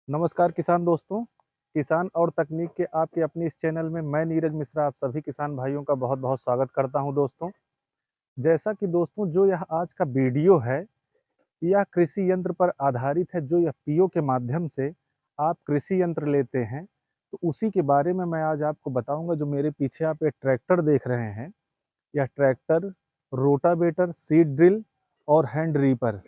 नमस्कार किसान दोस्तों। किसान और तकनीक के आपके अपने इस चैनल में मैं नीरज मिश्रा आप सभी किसान भाइयों का बहुत बहुत स्वागत करता हूं दोस्तों। जैसा कि दोस्तों जो यह आज का वीडियो है यह कृषि यंत्र पर आधारित है। जो यह पीओ के माध्यम से आप कृषि यंत्र लेते हैं तो उसी के बारे में मैं आज आपको बताऊंगा। जो मेरे पीछे आप एक ट्रैक्टर देख रहे हैं, यह ट्रैक्टर, रोटावेटर, सीड ड्रिल और हैंड रीपर,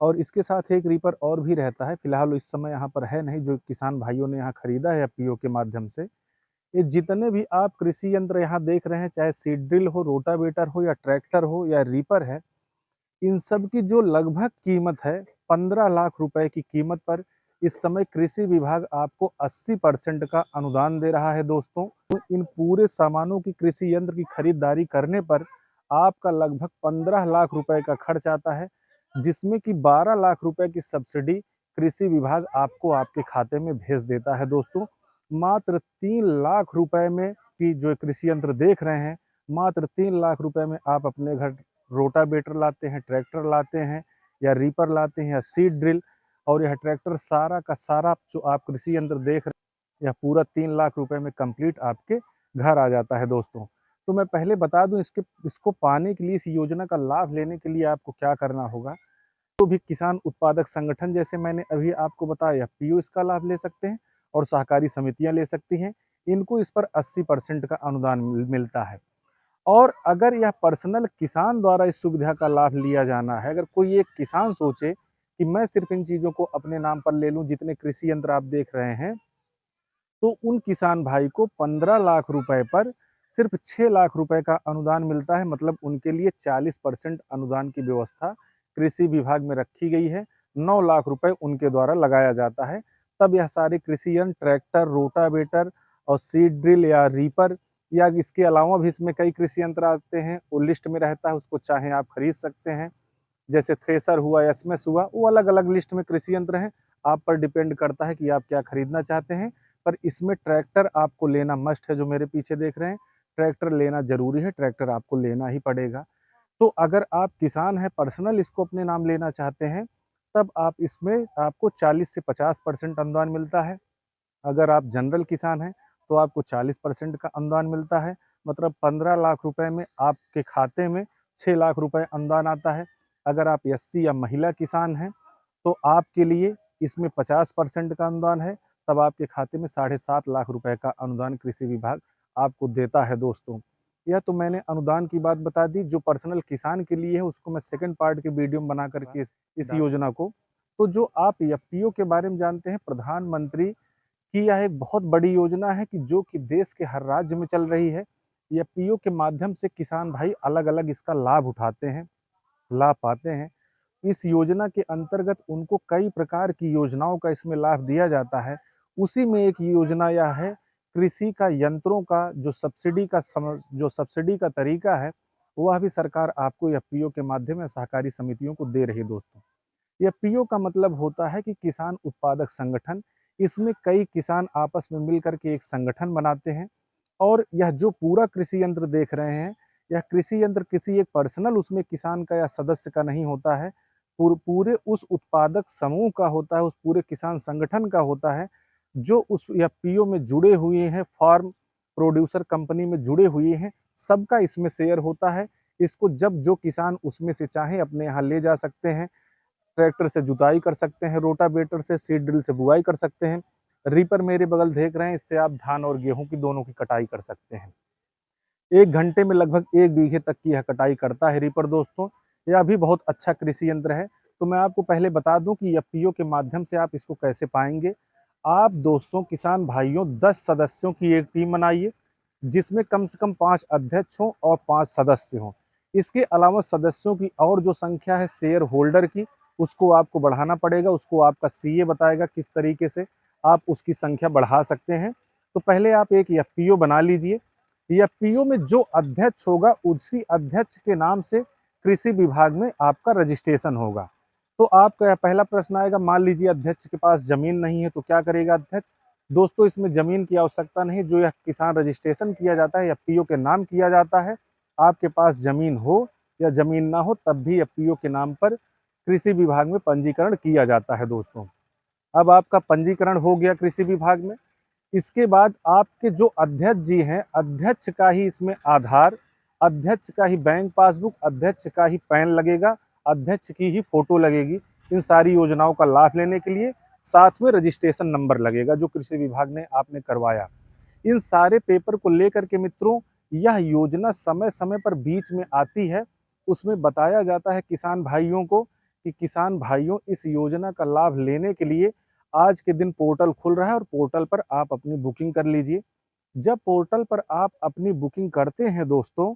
और इसके साथ एक रीपर और भी रहता है। फिलहाल इस समय यहाँ पर है नहीं, जो किसान भाइयों ने यहाँ खरीदा है पीओ के माध्यम से। ये जितने भी आप कृषि यंत्र यहाँ देख रहे हैं, चाहे सीड ड्रिल हो, रोटावेटर हो, या ट्रैक्टर हो, या रीपर है, इन सब की जो लगभग कीमत है 15 लाख रुपए की कीमत पर इस समय कृषि विभाग आपको 80% का अनुदान दे रहा है दोस्तों। तो इन पूरे सामानों की, कृषि यंत्र की खरीदारी करने पर आपका लगभग 15 लाख रुपए का खर्च आता है, जिसमें कि 12 लाख रुपए की सब्सिडी कृषि विभाग आपको आपके खाते में भेज देता है दोस्तों। मात्र 3 लाख रुपए में की जो कृषि यंत्र देख रहे हैं, मात्र 3 लाख रुपए में आप अपने घर रोटावेटर लाते हैं, ट्रैक्टर लाते हैं, या रीपर लाते हैं, या सीड ड्रिल, और यह ट्रैक्टर सारा का सारा जो आप कृषि यंत्र देख रहे हैं, यह पूरा 3 लाख रुपए में कंप्लीट आपके घर आ जाता है दोस्तों। तो मैं पहले बता दूं, इसको पाने के लिए, इस योजना का लाभ लेने के लिए आपको क्या करना होगा। तो भी किसान उत्पादक संगठन, जैसे मैंने अभी आपको बताया, पीओ इसका लाभ ले सकते हैं, और सहकारी समितियां ले सकती हैं। इनको इस पर 80% का अनुदान मिलता है। और अगर यह पर्सनल किसान द्वारा इस सुविधा का लाभ लिया जाना है, अगर कोई एक किसान सोचे कि मैं सिर्फ इन चीज़ों को अपने नाम पर ले लूं, जितने कृषि यंत्र आप देख रहे हैं, तो उन किसान भाई को 15 लाख रुपए पर सिर्फ 6 लाख रुपए का अनुदान मिलता है। मतलब उनके लिए 40% अनुदान की व्यवस्था कृषि विभाग में रखी गई है। 9 लाख रुपए उनके द्वारा लगाया जाता है। तब यह सारे कृषि यंत्र, ट्रैक्टर, रोटावेटर और सीड ड्रिल या रीपर, या इसके अलावा भी इसमें कई कृषि यंत्र आते हैं, वो लिस्ट में रहता है, उसको चाहे आप खरीद सकते हैं। जैसे थ्रेसर हुआ, एसमेस हुआ, वो अलग अलग लिस्ट में कृषि यंत्र हैं। आप पर डिपेंड करता है कि आप क्या खरीदना चाहते हैं। पर इसमें ट्रैक्टर आपको लेना मस्ट है। जो मेरे पीछे देख रहे हैं, ट्रैक्टर लेना जरूरी है, ट्रैक्टर आपको लेना ही पड़ेगा। तो अगर आप किसान हैं, पर्सनल इसको अपने नाम लेना चाहते हैं, तब आप इसमें आपको 40 से 50% अनुदान मिलता है। अगर आप जनरल किसान हैं तो आपको 40% का अनुदान मिलता है। मतलब 15 लाख रुपए में आपके खाते में 6 लाख रुपए अनुदान आता है। अगर आप एससी या महिला किसान हैं तो आपके लिए इसमें 50% का अनुदान है। तब आपके खाते में 7.5 लाख रुपए का अनुदान कृषि विभाग आपको देता है दोस्तों। यह तो मैंने अनुदान की बात बता दी। जो पर्सनल किसान के लिए है उसको मैं सेकंड पार्ट के वीडियो में बना करके इस योजना को, तो जो आप एफपीओ के बारे में जानते हैं, प्रधानमंत्री कि यह एक बहुत बड़ी योजना है, कि जो कि देश के हर राज्य में चल रही है। ये पीओ के माध्यम से किसान भाई अलग अलग इसका लाभ उठाते हैं, लाभ पाते हैं। इस योजना के अंतर्गत उनको कई प्रकार की योजनाओं का इसमें लाभ दिया जाता है। उसी में एक योजना यह है, कृषि का यंत्रों का जो सब्सिडी का तरीका है, वह भी सरकार आपको यह पीओ के माध्यम से सहकारी समितियों को दे रही है दोस्तों। यह पीओ का मतलब होता है कि किसान उत्पादक संगठन। इसमें कई किसान आपस में मिलकर के एक संगठन बनाते हैं। और यह जो पूरा कृषि यंत्र देख रहे हैं, यह कृषि यंत्र किसी एक पर्सनल उसमें किसान का या सदस्य का नहीं होता है, पूरे उस उत्पादक समूह का होता है, उस पूरे किसान संगठन का होता है, जो उस या पीओ में जुड़े हुए हैं, फार्म प्रोड्यूसर कंपनी में जुड़े हुए हैं। सबका इसमें शेयर होता है। इसको जब जो किसान उसमें से चाहे अपने यहाँ ले जा सकते हैं। ट्रैक्टर से जुताई कर सकते हैं, रोटावेटर से, सीड ड्रिल से बुआई कर सकते हैं, रीपर मेरे बगल देख रहे हैं, इससे आप धान और गेहूं की दोनों की कटाई कर सकते हैं। 1 घंटे में लगभग 1 बीघे तक की यह कटाई करता है रीपर दोस्तों। यह भी बहुत अच्छा कृषि यंत्र है। तो मैं आपको पहले बता दूं कि एफपीओ के माध्यम से आप इसको कैसे पाएंगे। आप दोस्तों, किसान भाइयों, 10 सदस्यों की एक टीम बनाइए, जिसमें कम से कम 5 अध्यक्ष हों और 5 सदस्य हों। इसके अलावा सदस्यों की और जो संख्या है शेयर होल्डर की, उसको आपको बढ़ाना पड़ेगा। उसको आपका सीए बताएगा किस तरीके से आप उसकी संख्या बढ़ा सकते हैं। तो पहले आप एक एफपीओ बना लीजिए। एफपीओ में जो अध्यक्ष होगा, उसी अध्यक्ष के नाम से कृषि विभाग में आपका रजिस्ट्रेशन होगा। तो आपका पहला प्रश्न आएगा, मान लीजिए अध्यक्ष के पास जमीन नहीं है, तो क्या करेगा अध्यक्ष। दोस्तों, इसमें जमीन की आवश्यकता नहीं। जो यह किसान रजिस्ट्रेशन किया जाता है, एफपीओ के नाम किया जाता है। आपके पास जमीन हो या जमीन ना हो, तब भी एफपीओ के नाम पर कृषि विभाग में पंजीकरण किया जाता है दोस्तों। अब आपका पंजीकरण हो गया कृषि विभाग में। इसके बाद आपके जो अध्यक्ष जी हैं, अध्यक्ष का ही इसमें आधार, अध्यक्ष का ही बैंक पासबुक, अध्यक्ष का ही पैन लगेगा, अध्यक्ष की ही फोटो लगेगी इन सारी योजनाओं का लाभ लेने के लिए। साथ में रजिस्ट्रेशन नंबर लगेगा जो कृषि विभाग ने आपने करवाया। इन सारे पेपर को लेकर के मित्रों यह योजना समय समय पर बीच में आती है। उसमें बताया जाता है किसान भाइयों को कि किसान भाइयों इस योजना का लाभ लेने के लिए आज के दिन पोर्टल खुल रहा है और पोर्टल पर आप अपनी बुकिंग कर लीजिए। जब पोर्टल पर आप अपनी बुकिंग करते हैं दोस्तों,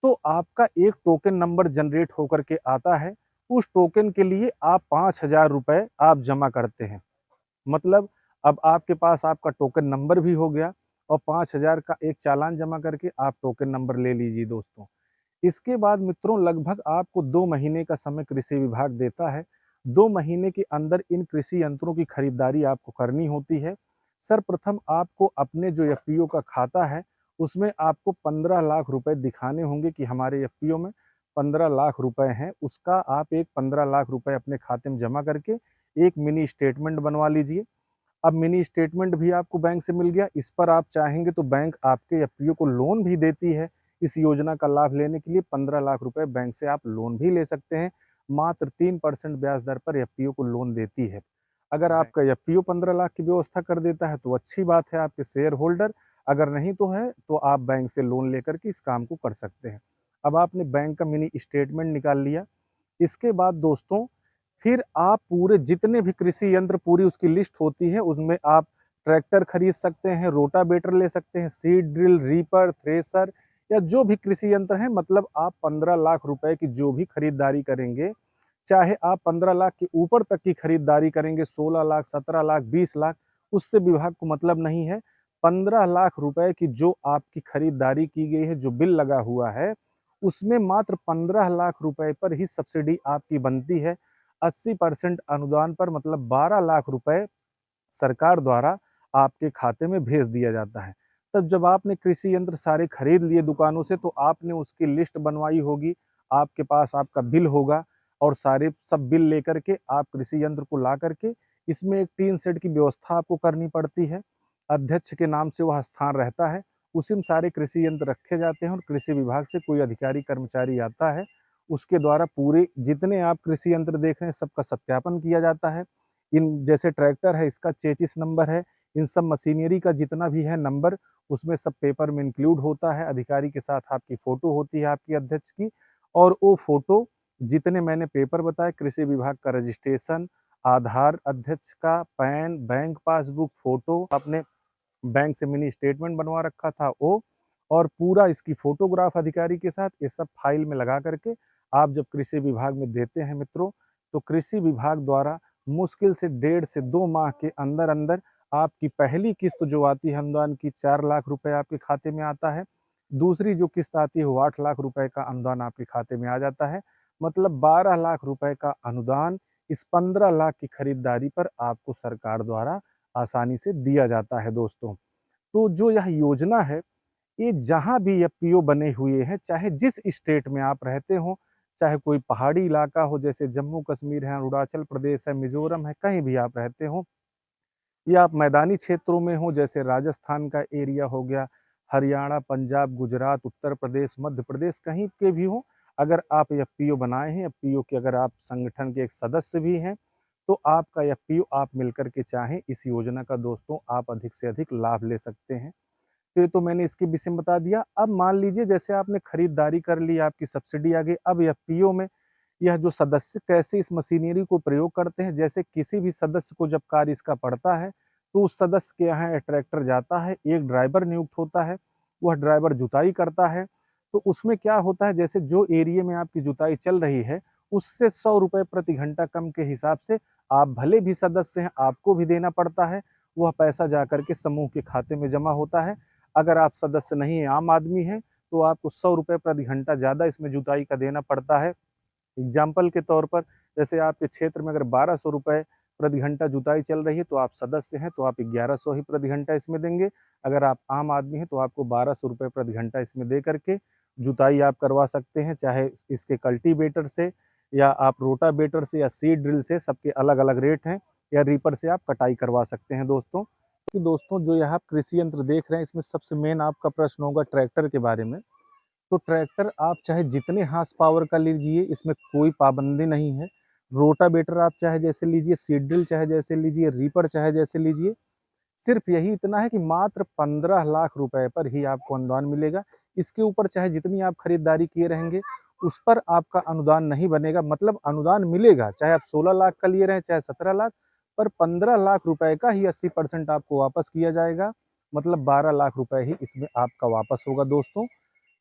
तो आपका एक टोकन नंबर जनरेट होकर के आता है। उस टोकन के लिए आप 5,000 रुपये आप जमा करते हैं। मतलब अब आपके पास आपका टोकन नंबर भी हो गया और 5,000 का एक चालान जमा करके आप टोकन नंबर ले लीजिए दोस्तों। इसके बाद मित्रों लगभग आपको 2 महीने का समय कृषि विभाग देता है। 2 महीने के अंदर इन कृषि यंत्रों की खरीदारी आपको करनी होती है। सर्वप्रथम आपको अपने जो एफपीओ का खाता है, उसमें आपको 15 लाख रुपए दिखाने होंगे कि हमारे एफपीओ में 15 लाख रुपए हैं। उसका आप एक 15 लाख रुपए अपने खाते में जमा करके एक मिनी स्टेटमेंट बनवा लीजिए। अब मिनी स्टेटमेंट भी आपको बैंक से मिल गया। इस पर आप चाहेंगे तो बैंक आपके एफपीओ को लोन भी देती है। इस योजना का लाभ लेने के लिए 15 लाख रुपए बैंक से आप लोन भी ले सकते हैं। मात्र 3% ब्याज दर पर एफपीओ को लोन देती है। अगर आपका एफपीओ 15 लाख की व्यवस्था कर देता है तो अच्छी बात है, आपके शेयर होल्डर। अगर नहीं तो है तो आप बैंक से लोन लेकर के इस काम को कर सकते हैं। अब आपने बैंक का मिनी स्टेटमेंट निकाल लिया। इसके बाद दोस्तों फिर आप पूरे जितने भी कृषि यंत्र पूरी उसकी लिस्ट होती है, उसमें आप ट्रैक्टर खरीद सकते हैं, रोटावेटर ले सकते हैं, सीड ड्रिल, रीपर, थ्रेसर या जो भी कृषि यंत्र है। मतलब आप 15 लाख रुपए की जो भी खरीदारी करेंगे, चाहे आप 15 लाख के ऊपर तक की खरीदारी करेंगे, 16 लाख, 17 लाख, 20 लाख, उससे विभाग को मतलब नहीं है। 15 लाख रुपए की जो आपकी खरीदारी की गई है, जो बिल लगा हुआ है, उसमें मात्र 15 लाख रुपए पर ही सब्सिडी आपकी बनती है। 80% अनुदान पर मतलब 12 लाख रुपए सरकार द्वारा आपके खाते में भेज दिया जाता है। तब जब आपने कृषि यंत्र सारे खरीद लिए दुकानों से तो आपने उसकी लिस्ट बनवाई होगी, आपके पास आपका बिल होगा और सारे सब बिल लेकर के आप कृषि यंत्र को ला करके इसमें एक टीन शेड की व्यवस्था आपको करनी पड़ती है। अध्यक्ष के नाम से वह स्थान रहता है, उसी में सारे कृषि यंत्र रखे जाते हैं और कृषि विभाग से कोई अधिकारी कर्मचारी आता है, उसके द्वारा पूरे जितने आप कृषि यंत्र देख रहे हैं सबका सत्यापन किया जाता है। इन जैसे ट्रैक्टर है इसका चेचिस नंबर है, इन सब मशीनरी का जितना भी है नंबर उसमें सब पेपर में इंक्लूड होता है। अधिकारी के साथ आपकी फोटो होती है आपकी अध्यक्ष की, और वो फोटो जितने मैंने पेपर बताए, कृषि विभाग का रजिस्ट्रेशन, आधार अध्यक्ष का, पैन, बैंक पासबुक, फोटो, अपने बैंक से मिनी स्टेटमेंट बनवा रखा था वो, और पूरा इसकी फोटोग्राफ अधिकारी के साथ ये सब फाइल में लगा करके आप जब कृषि विभाग में देते हैं मित्रों, तो कृषि विभाग द्वारा मुश्किल से 1.5 से 2 माह के अंदर अंदर आपकी पहली किस्त जो आती है अनुदान की 4 लाख रुपए आपके खाते में आता है। दूसरी जो किस्त आती है वो 8 लाख रुपए का अनुदान आपके खाते में आ जाता है। मतलब 12 लाख रुपए का अनुदान इस 15 लाख की खरीदारी पर आपको सरकार द्वारा आसानी से दिया जाता है दोस्तों। तो जो यह योजना है, ये जहाँ भी एफपीओ बने हुए हैं, चाहे जिस स्टेट में आप रहते हो, चाहे कोई पहाड़ी इलाका हो जैसे जम्मू कश्मीर है, अरुणाचल प्रदेश है, मिजोरम है, कहीं भी आप रहते हो, या आप मैदानी क्षेत्रों में हो जैसे राजस्थान का एरिया हो गया, हरियाणा, पंजाब, गुजरात, उत्तर प्रदेश, मध्य प्रदेश, कहीं के भी हो, अगर आप एफपीओ बनाए हैं, एफपीओ के अगर आप संगठन के एक सदस्य भी हैं, तो आपका एफपीओ आप मिलकर के चाहें इस योजना का दोस्तों आप अधिक से अधिक लाभ ले सकते हैं। तो ये तो मैंने इसके विषय में बता दिया। अब मान लीजिए जैसे आपने खरीदारी कर ली, आपकी सब्सिडी आ गई, अब एफपीओ में यह जो सदस्य कैसे इस मशीनरी को प्रयोग करते हैं, जैसे किसी भी सदस्य को जब कार्य इसका पड़ता है, तो उस सदस्य के यहाँ ट्रैक्टर जाता है, एक ड्राइवर नियुक्त होता है, वह ड्राइवर जुताई करता है। तो उसमें क्या होता है, जैसे जो एरिया में आपकी जुताई चल रही है, उससे 100 रुपये प्रति घंटा कम के हिसाब से आप भले भी सदस्य हैं, आपको भी देना पड़ता है। वह पैसा जा करके समूह के खाते में जमा होता है। अगर आप सदस्य नहीं हैं, आम आदमी हैं, तो आपको 100 रुपये प्रति घंटा ज़्यादा इसमें जुताई का देना पड़ता है। एग्जाम्पल के तौर पर जैसे आपके क्षेत्र में अगर 1200 रुपये प्रति घंटा जुताई चल रही है, तो आप सदस्य हैं तो आप 1100 ही प्रति घंटा इसमें देंगे। अगर आप आम आदमी हैं तो आपको 1200 रुपये प्रति घंटा इसमें दे करके जुताई आप करवा सकते हैं, चाहे इसके कल्टीवेटर से या आप रोटावेटर से या सीड ड्रिल से, सबके अलग अलग रेट हैं। या रीपर से आप कटाई करवा सकते हैं दोस्तों। कि दोस्तों जो यह आप कृषि यंत्र देख रहे हैं, इसमें सबसे मेन आपका प्रश्न होगा ट्रैक्टर के बारे में। तो ट्रैक्टर आप चाहे जितने हार्स पावर का लीजिए, इसमें कोई पाबंदी नहीं है। रोटावेटर आप चाहे जैसे लीजिए, सीड ड्रिल चाहे जैसे लीजिए, रीपर चाहे जैसे लीजिए। सिर्फ यही इतना है कि मात्र 15 लाख रुपए पर ही आपको अनुदान मिलेगा। इसके ऊपर चाहे जितनी आप खरीदारी किए रहेंगे, उस पर आपका अनुदान नहीं बनेगा। मतलब अनुदान मिलेगा, चाहे आप 16 लाख का लिए रहें, चाहे 17 लाख, पर 15 लाख रुपए का ही 80% आपको वापस किया जाएगा। मतलब 12 लाख रुपए ही इसमें आपका वापस होगा दोस्तों।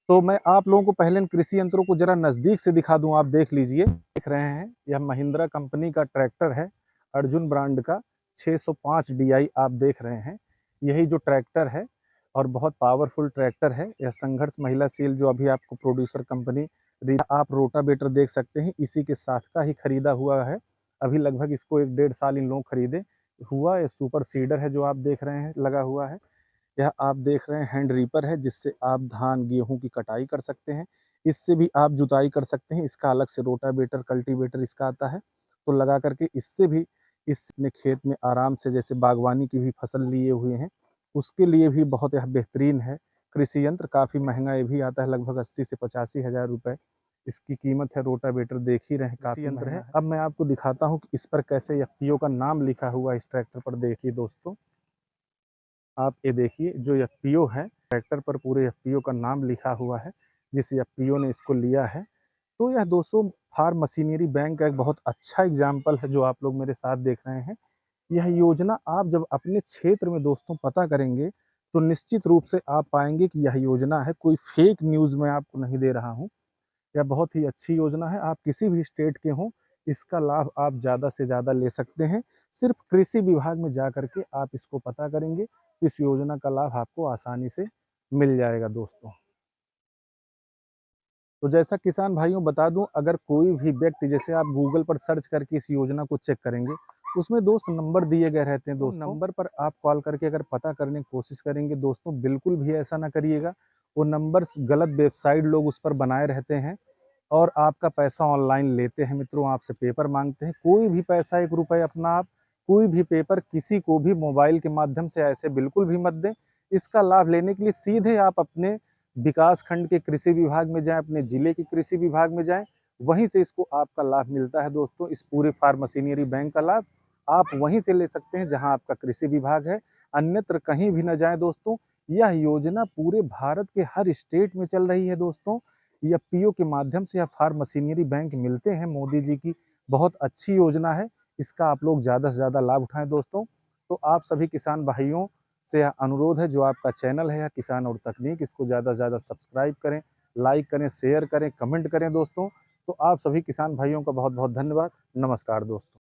तो मैं आप लोगों को पहले इन कृषि यंत्रों को जरा नज़दीक से दिखा दूं। आप देख लीजिए, देख रहे हैं, यह महिंद्रा कंपनी का ट्रैक्टर है, अर्जुन ब्रांड का 605 डीआई आप देख रहे हैं। यही जो ट्रैक्टर है और बहुत पावरफुल ट्रैक्टर है। यह संघर्ष महिला सेल जो अभी आपको प्रोड्यूसर कंपनी, आप रोटावेटर देख सकते हैं, इसी के साथ का ही खरीदा हुआ है। अभी लगभग इसको 1 डेढ़ साल इन लोगों खरीदे हुआ। ये सुपर सीडर है जो आप देख रहे हैं लगा हुआ है। यह आप देख रहे हैं हैंड रीपर है, जिससे आप धान गेहूं की कटाई कर सकते हैं। इससे भी आप जुताई कर सकते हैं। इसका अलग से रोटावेटर कल्टीवेटर इसका आता है, तो लगा करके इससे भी इस अपने खेत में आराम से, जैसे बागवानी की भी फसल लिए हुए हैं, उसके लिए भी बहुत यह बेहतरीन है। कृषि यंत्र काफ़ी महंगा ये भी आता है, लगभग 80 से 85 हज़ार रुपये इसकी कीमत है। रोटावेटर देख ही रहे हैं, काफ़ी यंत्र है। अब मैं आपको दिखाता हूँ कि इस पर कैसे एफपीओ का नाम लिखा हुआ है। इस ट्रैक्टर पर देखिए दोस्तों, आप ये देखिए, जो एफपीओ है ट्रैक्टर पर, पूरे एफपीओ का नाम लिखा हुआ है, जिस एफपीओ ने इसको लिया है। तो यह दोस्तों फार्म मशीनरी बैंक का एक बहुत अच्छा एग्जाम्पल है जो आप लोग मेरे साथ देख रहे हैं। यह योजना आप जब अपने क्षेत्र में दोस्तों पता करेंगे, तो निश्चित रूप से आप पाएंगे कि यह योजना है, कोई फेक न्यूज़ मैं आपको नहीं दे रहा हूँ। यह बहुत ही अच्छी योजना है। आप किसी भी स्टेट के हों, इसका लाभ आप ज़्यादा से ज़्यादा ले सकते हैं। सिर्फ कृषि विभाग में जा करके आप इसको पता करेंगे, तो इस योजना का लाभ आपको आसानी से मिल जाएगा दोस्तों। तो जैसा किसान भाइयों बता दूं, अगर कोई भी व्यक्ति, जैसे आप गूगल पर सर्च करके इस योजना को चेक करेंगे, उसमें दोस्त नंबर दिए गए रहते हैं दोस्तों। नंबर पर आप कॉल करके अगर पता करने की कोशिश करेंगे दोस्तों, बिल्कुल भी ऐसा ना करिएगा। वो नंबर्स गलत वेबसाइट लोग उस पर बनाए रहते हैं और आपका पैसा ऑनलाइन लेते हैं मित्रों, आपसे पेपर मांगते हैं। कोई भी पैसा, 1 रुपये अपना आप कोई भी पेपर किसी को भी मोबाइल के माध्यम से ऐसे बिल्कुल भी मत दें। इसका लाभ लेने के लिए सीधे आप अपने विकास खंड के कृषि विभाग में जाएं, अपने जिले के कृषि विभाग में जाएं, वहीं से इसको आपका लाभ मिलता है दोस्तों। इस पूरे फार्म मशीनरी बैंक का लाभ आप वहीं से ले सकते हैं जहां आपका कृषि विभाग है, अन्यत्र कहीं भी न जाएं दोस्तों। यह योजना पूरे भारत के हर स्टेट में चल रही है दोस्तों। यह पीओ के माध्यम से, या फार्म मशीनरी बैंक मिलते हैं, मोदी जी की बहुत अच्छी योजना है। इसका आप लोग ज़्यादा से ज़्यादा लाभ उठाएं दोस्तों। तो आप सभी किसान भाइयों से यह अनुरोध है, जो आपका चैनल है किसान और तकनीक, इसको ज़्यादा से ज़्यादा सब्सक्राइब करें, लाइक करें, शेयर करें, कमेंट करें दोस्तों। तो आप सभी किसान भाइयों का बहुत बहुत धन्यवाद। नमस्कार दोस्तों।